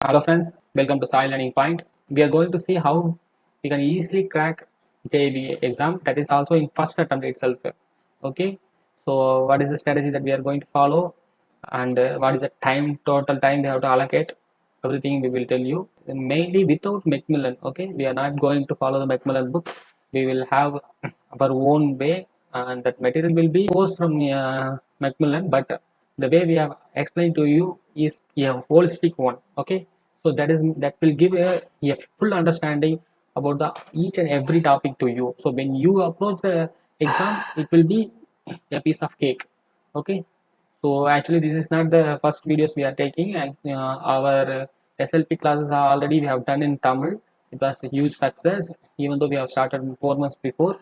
Hello friends, welcome to Soil Learning Point. We are going to see how we can easily crack JB exam, that is also in first attempt itself. Okay, so what is the strategy that we are going to follow, and what is the total time they have to allocate? Everything we will tell you. And mainly without Macmillan. Okay, we are not going to follow the Macmillan book. We will have our own way, and that material will be posted from Macmillan, but the way we have explained to you is a holistic one. Okay, so that will give a full understanding about the each and every topic to you. So when you approach the exam, it will be a piece of cake. Okay, so actually this is not the first videos we are taking, and our SLP classes are already we have done in Tamil. It was a huge success, even though we have started 4 months before.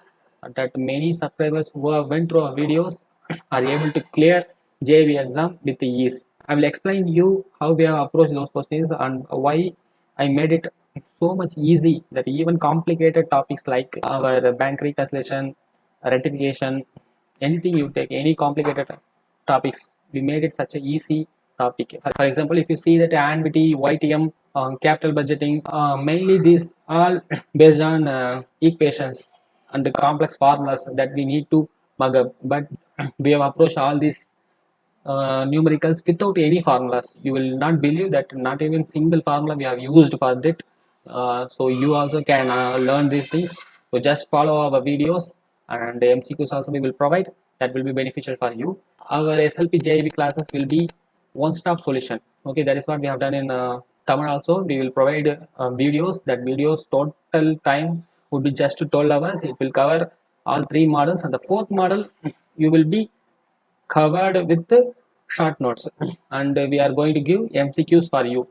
That many subscribers who have went through our videos are able to clear JV exam with ease. I will explain you how we have approached those questions and why I made it so much easy that even complicated topics like our bank reconciliation, rectification, anything you take, any complicated topics, we made it such a easy topic. For example, if you see that annuity, YTM, capital budgeting, mainly these all based on equations and the complex formulas that we need to mug up. But we have approached all these numericals without any formulas. You will not believe that not even single formula we have used for that. So you also can learn these things. So just follow our videos, and the MCQs also we will provide. That will be beneficial for you. Our SLP JIB classes will be one-stop solution. Okay, that is what we have done in Tamil also. We will provide videos. That videos total time would be just 12 hours. It will cover all three models, and the fourth model you will be covered with the short notes, and we are going to give MCQs for you.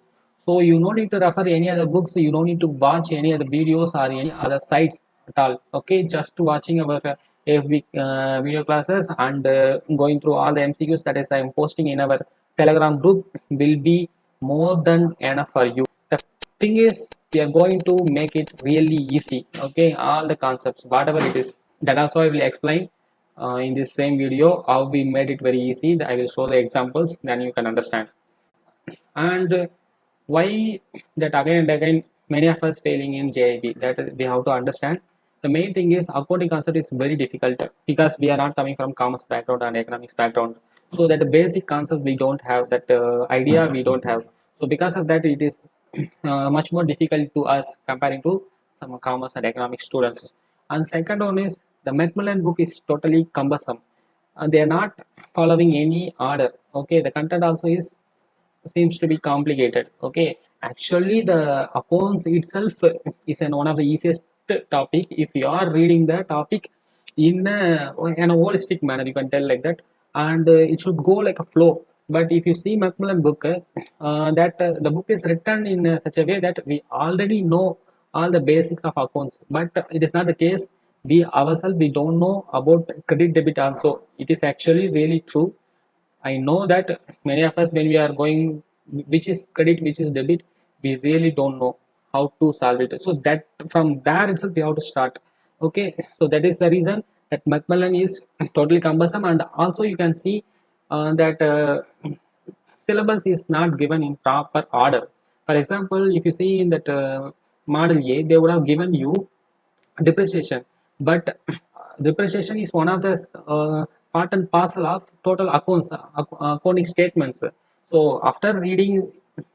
So you don't need to refer any other books, you don't need to watch any other videos or any other sites at all. Okay, just watching our AFB video classes and going through all the MCQs that is I am posting in our Telegram group will be more than enough for you. The thing is, we are going to make it really easy. Okay, all the concepts, whatever it is, that also I will explain in this same video how we made it very easy. I will show the examples, then you can understand. And why that again and again many of us failing in JIB, that we have to understand. The main thing is accounting concept is very difficult because we are not coming from commerce background and economics background, so that the basic concept we don't have, that idea we don't have. So because of that it is much more difficult to us comparing to some commerce and economic students. And second one is the Macmillan book is totally cumbersome, and they are not following any order. Okay, the content also is seems to be complicated. Okay, actually the accounts itself is one of the easiest topic if you are reading the topic in a holistic manner, you can tell like that, and it should go like a flow. But if you see Macmillan book, that the book is written in such a way that we already know all the basics of accounts, but it is not the case. We ourselves we don't know about credit debit also. It is actually really true. I know that many of us, when we are going, which is credit, which is debit, we really don't know how to solve it. So that from there itself we have to start. Okay, so that is the reason that Macmillan is totally cumbersome, and also you can see that syllabus is not given in proper order. For example, if you see in that model A, they would have given you depreciation, but depreciation is one of the part and parcel of total accounts, accounting statements. So after reading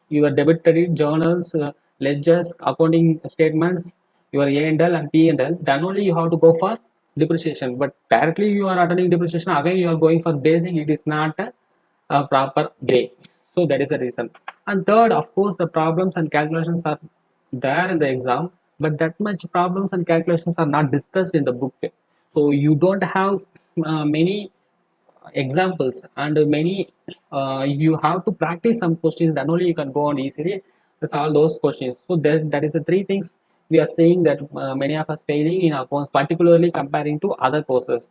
your debit credit journals, ledgers, accounting statements, your A&L and P&L, then only you have to go for depreciation. But directly you are attending depreciation, again you are going for basic. It is not a proper way. So that is the reason. And third, of course, the problems and calculations are there in the exam, but that much problems and calculations are not discussed in the book. So you don't have many examples, and many you have to practice some questions, then only you can go on easily solve those questions. So that is the three things we are saying that many of us failing in accounts, particularly comparing to other courses.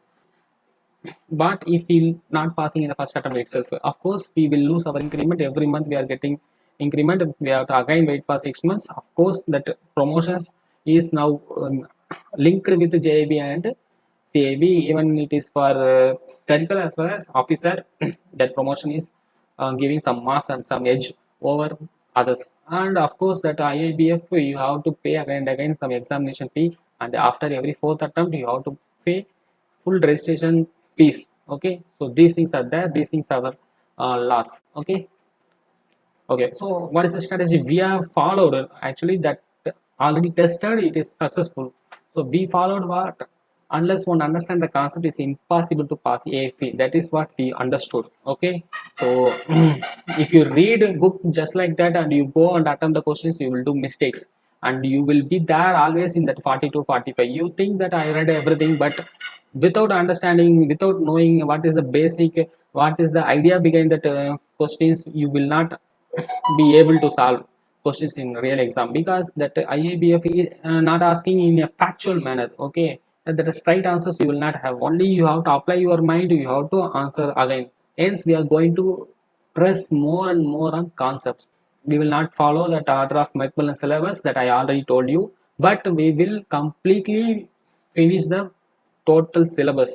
But if we not passing in the first attempt itself, of course we will lose our increment. Every month we are getting increment, we have to again wait for 6 months. Of course that promotions is now linked with JIB and CAB. Even it is for clerical as well as officer, that promotion is giving some marks and some edge over others. And of course that IABF you have to pay again and again some examination fee, and after every fourth attempt you have to pay full registration fees. Okay, so these things are there, these things are laws. Okay. Okay, so what is the strategy we have followed? Actually, that already tested, it is successful. So we followed what? Unless one understand the concept, it's impossible to pass AFP. That is what we understood. Okay, so if you read a book just like that and you go and attempt the questions, you will do mistakes, and you will be there always in that 40 to 45. You think that I read everything, but without understanding, without knowing what is the basic, what is the idea behind that questions, you will not be able to solve questions in real exam, because that IABF is not asking in a factual manner. Okay, that the straight answers you will not have. Only you have to apply your mind. You have to answer again. Hence, we are going to press more and more on concepts. We will not follow that order of Macmillan syllabus that I already told you, but we will completely finish the total syllabus.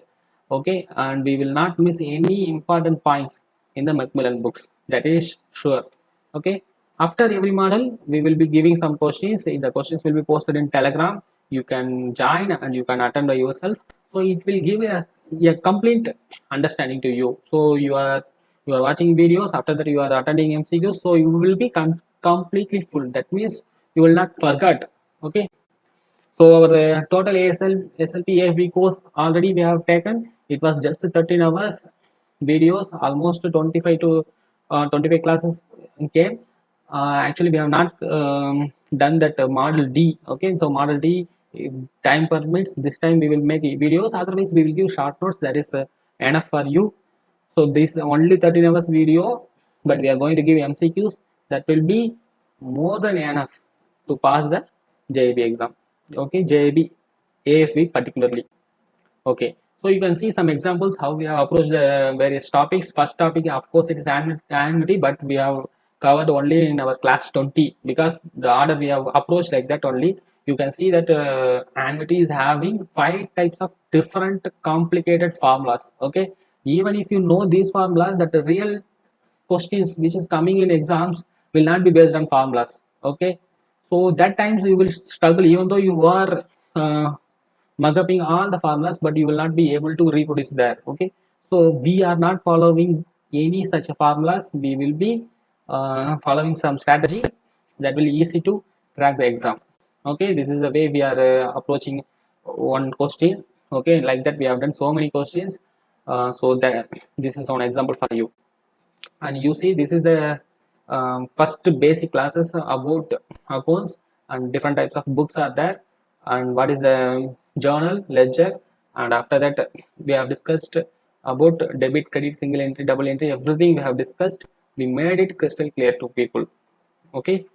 Okay, and we will not miss any important points in the Macmillan books. That is sure. Okay, after every model we will be giving some questions. The questions will be posted in Telegram. You can join and you can attend by yourself. So it will give a complete understanding to you. So you are watching videos, after that you are attending MCQs, so you will be completely full. That means you will not forget. Okay, so our total SLP AFB course already we have taken. It was just 13 hours videos, almost 25 to 25 classes came. Actually, we have not done that model D. Okay, so model D, if time permits, this time we will make videos. Otherwise, we will give short notes. That is enough for you. So this is only 13 hours video, but we are going to give MCQs. That will be more than enough to pass the JIB exam. Okay, JIB AFB particularly. Okay, so you can see some examples how we have approached the various topics. First topic, of course, it is annuity, but we have covered only in our class 20, because the order we have approached like that only. You can see that annuity is having 5 types of different complicated formulas. Okay, even if you know these formulas, that the real questions which is coming in exams will not be based on formulas. Okay, so that times you will struggle, even though you are mug upping all the formulas, but you will not be able to reproduce there. Okay, so we are not following any such formulas. We will be following some strategy that will easy to crack the exam. Okay, this is the way we are approaching one question. Okay, like that we have done so many questions. So that this is one example for you. And you see, this is the first basic classes about accounts, and different types of books are there, and what is the journal, ledger, and after that we have discussed about debit, credit, single entry, double entry, everything we have discussed. We made it crystal clear to people. Okay,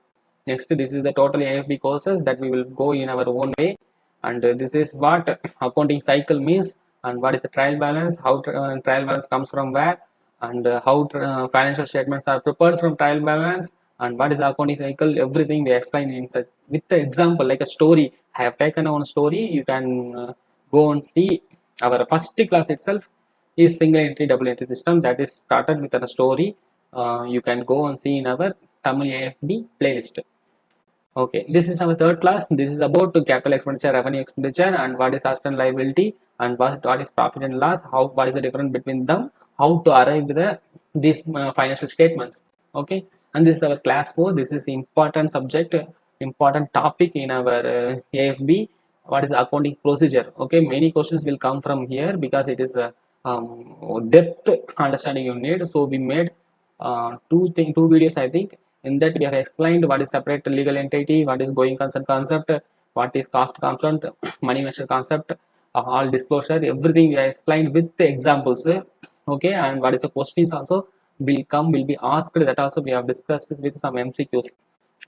next, this is the total AFB courses that we will go in our own way, and this is what accounting cycle means, and what is the trial balance, how trial balance comes from where, and how financial statements are prepared from trial balance, and what is the accounting cycle. Everything we explain in such with the example, like a story. I have taken on story. You can go and see our first class itself is single entry double entry system, that is started with a story. You can go and see in our Tamil AFB playlist. Okay, this is our third class. This is about to capital expenditure, revenue expenditure, and what is asset and liability, and what is profit and loss. How, what is the difference between them? How to arrive with these financial statements. Okay, and this is our class 4. This is important subject, important topic in our AFB. What is the accounting procedure? Okay, many questions will come from here, because it is a depth understanding you need. So we made two videos, I think. In that we have explained what is separate legal entity, what is going concern concept, what is cost concept, money measure concept, all disclosure, everything we have explained with the examples. Okay, and what is the questions also will be asked, that also we have discussed with some MCQs.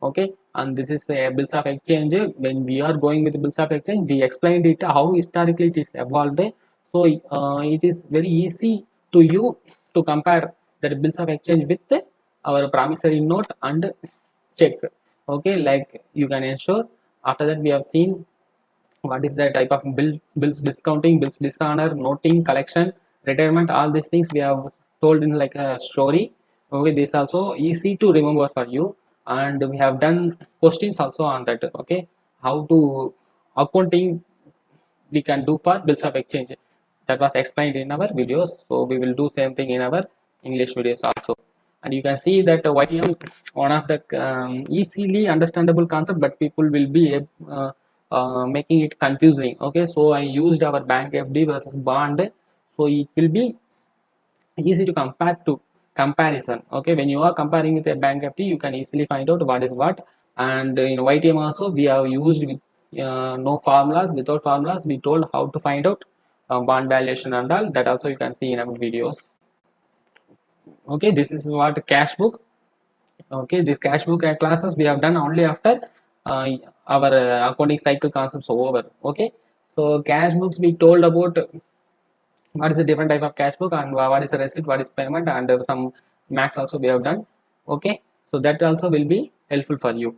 Okay, and this is a bills of exchange. When we are going with bills of exchange, we explained it how historically it is evolved. So it is very easy to you to compare the bills of exchange with our promissory note and check. Okay, like you can ensure. After that we have seen what is the type of bills discounting, bills dishonor, noting, collection, retirement, all these things we have told in like a story. Okay, this also easy to remember for you. and we have done questions also on that. Okay, how to accounting we can do for bills of exchange, that was explained in our videos. So we will do same thing in our English videos also. And you can see that YTM, one of the easily understandable concept, but people will be making it confusing. Okay, so I used our bank FD versus bond, so it will be easy to compare to comparison. Okay, when you are comparing with a bank FD, you can easily find out what is what. And in YTM also we have used with no formulas, without formulas we told how to find out bond valuation and all that also you can see in our videos. Okay, this is what cash book. Okay, this cash book classes we have done only after uh, our accounting cycle concepts over. Okay, so cash books we told about what is the different type of cash book, and what is the receipt, what is payment, and some max also we have done. Okay, so that also will be helpful for you.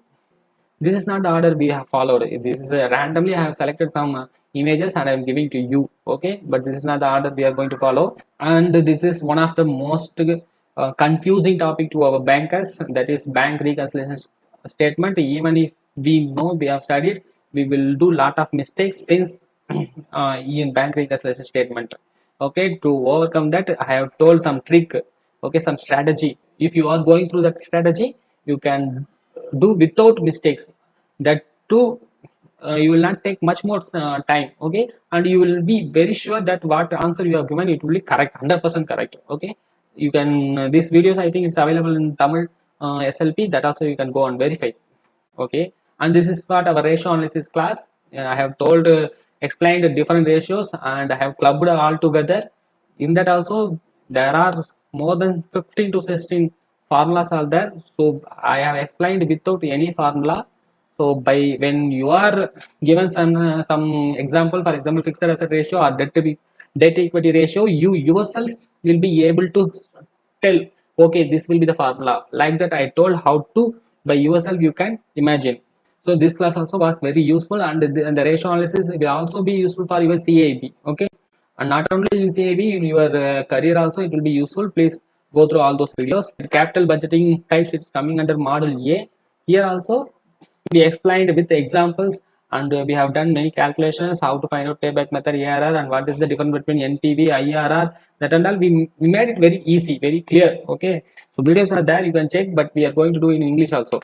This is not the order we have followed. This is randomly I have selected some images and I am giving to you. Okay, but this is not the order we are going to follow. And this is one of the most confusing topic to our bankers, that is bank reconciliation statement. Even if we know we have studied, we will do lot of mistakes since in bank reconciliation statement. Okay, to overcome that I have told some trick. Okay, some strategy. If you are going through that strategy, you can do without mistakes. That too, you will not take much more time. Okay, and you will be very sure that what answer you have given, it will be correct, 100% correct. Okay, you can these videos I think it's available in Tamil SLP, that also you can go and verify. Okay, and this is what our ratio analysis class. I have told explained different ratios and I have clubbed all together. In that also there are more than 15 to 16 formulas are there, so I have explained without any formula. So by when you are given some example, for example fixed asset ratio or debt equity ratio, you yourself will be able to tell, okay, this will be the formula. Like that I told how to by yourself you can imagine. So this class also was very useful, and the ratio analysis will also be useful for your CAB. Okay, and not only in CAB, in your career also it will be useful. Please go through all those videos. Capital budgeting types, it's coming under model A. Here also we explained with examples, and we have done many calculations how to find out payback method, ARR, and what is the difference between NPV, IRR, that and all. We made it very easy, very clear. Okay, so videos are there, you can check, but we are going to do in English also.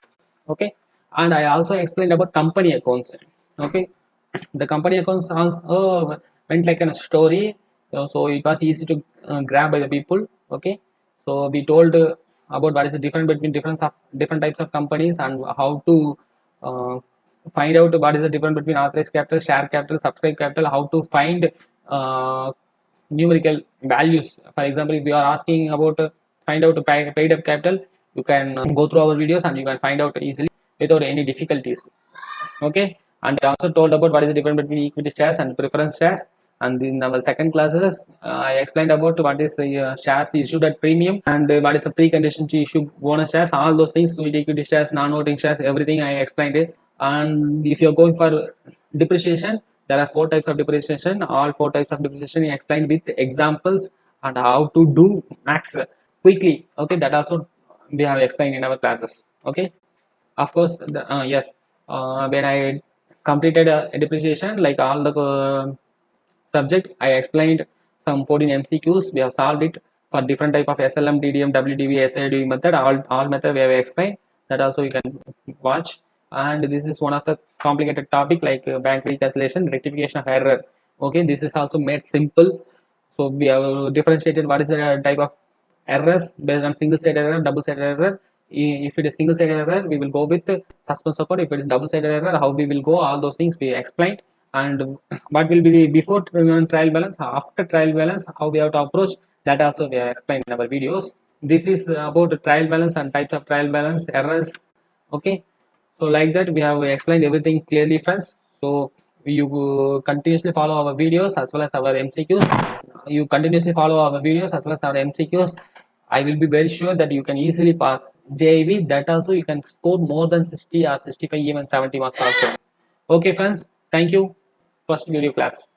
Okay, and I also explained about company accounts. Okay, the company accounts also went like a story, so it was easy to grab by the people. Okay, so we told about what is the difference between different types of companies, and how to uh, find out what is the difference between authorized capital, share capital, subscribe capital, how to find uh, numerical values. For example, if you are asking about find out paid up capital, you can go through our videos and you can find out easily without any difficulties. Okay, and I also told about what is the difference between equity shares and preference shares. And in our second classes, I explained about what is the shares issued at premium, and what is the precondition to issue bonus shares, all those things with equity shares, non-voting shares, everything I explained it. And if you're going for depreciation, there are four types of depreciation. All four types of depreciation I explained with examples, and how to do max quickly. Okay, that also we have explained in our classes. Okay, of course yes, when I completed a depreciation, like all the subject, I explained some 14 MCQs. We have solved it for different type of SLM, DDM, WDV, SID method. All method we have explained. That also you can watch. And this is one of the complicated topic, like bank reconciliation, rectification of error. Okay, this is also made simple. So we have differentiated what is the type of errors based on single sided error, double sided error. If it is single sided error, we will go with suspense of code. If it is double sided error, how we will go, all those things we explained. And what will be before trial balance, after trial balance, how we have to approach, that also we have explained in our videos. This is about trial balance and types of trial balance errors. Okay, so like that we have explained everything clearly, friends. So you continuously follow our videos as well as our MCQs. You continuously follow our videos as well as our MCQs. I will be very sure that you can easily pass JIB. That also you can score more than 60 or 65, even 70 marks also. Okay, friends. Thank you. First video class.